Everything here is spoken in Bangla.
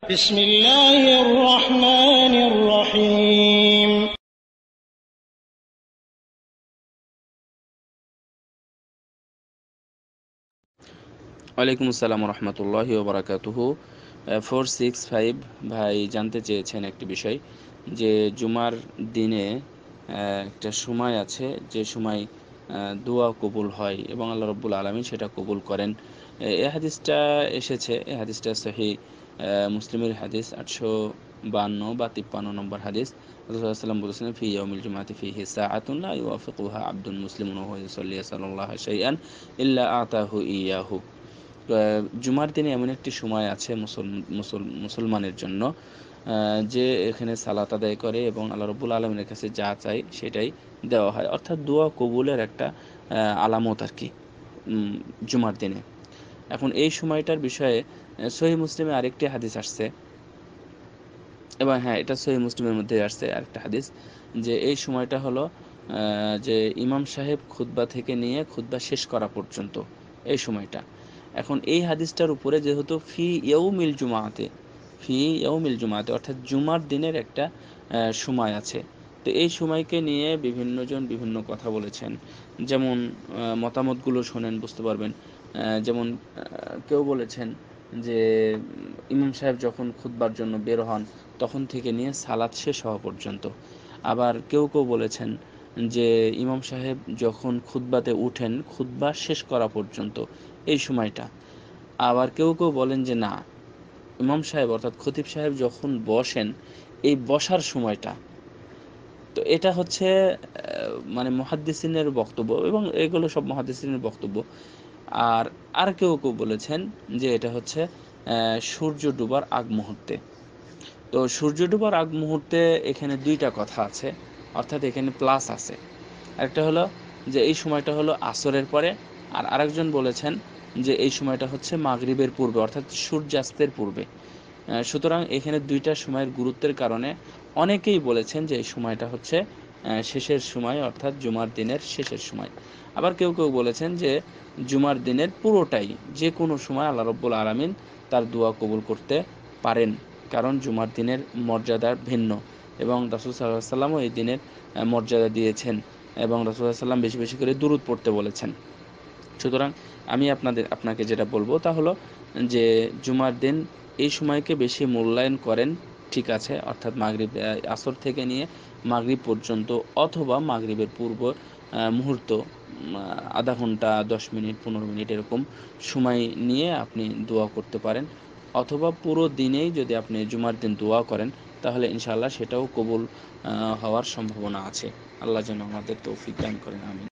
بسم الله الرحمن الرحيم ওয়ালাইকুম আসসালাম রহমতুল্লাহি ওবরাকাতুহু। 465 ভাই জানতে চেয়েছেন একটি বিষয়, যে জুমার দিনে একটা সময় আছে যে সময় দোয়া কবুল হয় এবং আল্লাহ রব্বুল আলমিন সেটা কবুল করেন। এই হাদিসটা এসেছে, এই হাদিসটা সহিহ মুসলিমের হাদিস 852 বা 53 নম্বর হাদিস। রাসূলুল্লাহ সাল্লাল্লাহু আলাইহি ওয়াসাল্লাম বলেছেন, ফি ইয়াউমিল জুমআতি ফিহি সাআতুন লা ইউওয়াফিকুহা আবদুন মুসলিমুন ওয়া হুয়া ইউসাল্লি সাল্লাল্লাহু শাইআন ইল্লা আতাহু ইয়াহু। জুমার দিনে এমন একটি সময় আছে মুসলমানের জন্য, যে এখানে সালাত আদায় করে এবং আল্লাহ রব্বুল আলমিনের কাছে যা চাই সেটাই দেওয়া হয়, অর্থাৎ দোয়া কবুলের একটা আলামত আর কি জুমার দিনে। এখন এই সময়টার বিষয়ে সহিহ মুসলিমে আরেকটি হাদিস আসছে, এবং হ্যাঁ, এটা সহিহ মুসলিমের মধ্যে আসছে আরেকটা হাদিস, যে এই সময়টা হলো যে ইমাম সাহেব খুতবা থেকে নিয়ে খুতবা শেষ করা পর্যন্ত এই সময়টা। এখন এই হাদিসটার উপরে যেহেতু ফি ইয়াউমিল জুমাতে অর্থাৎ জুমার দিনের একটা সময় আছে, তো এই সময়কে নিয়ে বিভিন্নজন বিভিন্ন কথা বলেছেন। যেমন মতামতগুলো শোনেন, বুঝতে পারবেন। যেমন কেউ বলেছেন যে ইমাম সাহেব যখন খুতবার জন্য বের হন তখন থেকে নিয়ে সালাত শেষ হওয়া পর্যন্ত। আবার কেউ কেউ বলেছেন যে ইমাম সাহেব যখন খুতবাতে উঠেন খুতবা শেষ করা পর্যন্ত এই সময়টা। আবার কেউ কেউ বলেন যে না, ইমাম সাহেব অর্থাৎ খতিব সাহেব যখন বসেন এই বসার সময়টা। তো এটা হচ্ছে মানে মুহাদ্দিসিনের বক্তব্য, এবং এগুলো সব মুহাদ্দিসিনের বক্তব্য। আর আর কেউ কেউ বলেছেন যে এটা হচ্ছে সূর্য ডুবার আগ মুহূর্তে। তো সূর্য ডুবার আগ মুহূর্তে এখানে দুইটা কথা আছে, অর্থাৎ এখানে প্লাস আছে। একটা হলো যে এই সময়টা হলো আসরের পরে, আর আরেকজন বলেছেন যে এই সময়টা হচ্ছে মাগরিবের পূর্বে অর্থাৎ সূর্যাস্তের পূর্বে। সুতরাং এখানে দুইটা সময়ের গুরুত্বের কারণে অনেকেই বলেছেন যে এই সময়টা হচ্ছে শেষের সময়, অর্থাৎ জুমার দিনের শেষের সময়। আবার কেউ কেউ বলেছেন যে জুমার দিনের পুরোটাই, যে কোনো সময় আল্লাহ রব্বুল আলামিন তার দোয়া কবুল করতে পারেন, কারণ জুমার দিনের মর্যাদা ভিন্ন এবং রাসূল সাল্লাল্লাহু আলাইহি ওয়াসাল্লামও এই দিনের মর্যাদা দিয়েছেন, এবং রাসূল সাল্লাল্লাহু আলাইহি ওয়াসাল্লাম বেশি বেশি করে দুরূদ পড়তে বলেছেন। সুতরাং আমি আপনাকে যেটা বলবো তা হলো যে জুমার দিন এই সময়কে বেশি মূল্যায়ন করেন, ঠিক আছে, অর্থাৎ মাগরিব আসর থেকে নিয়ে মাগরিব পর্যন্ত, অথবা মাগরিবের পূর্ব মুহূর্ত আধা ঘন্টা 10 মিনিট 15 মিনিট এরকম সময় নিয়ে আপনি দোয়া করতে পারেন, অথবা পুরো দিনেই যদি আপনি জুমার দিন দোয়া করেন তাহলে ইনশাআল্লাহ সেটাও কবুল হওয়ার সম্ভাবনা আছে। আল্লাহ যেন আমাদের তৌফিক দান করেন, আমিন।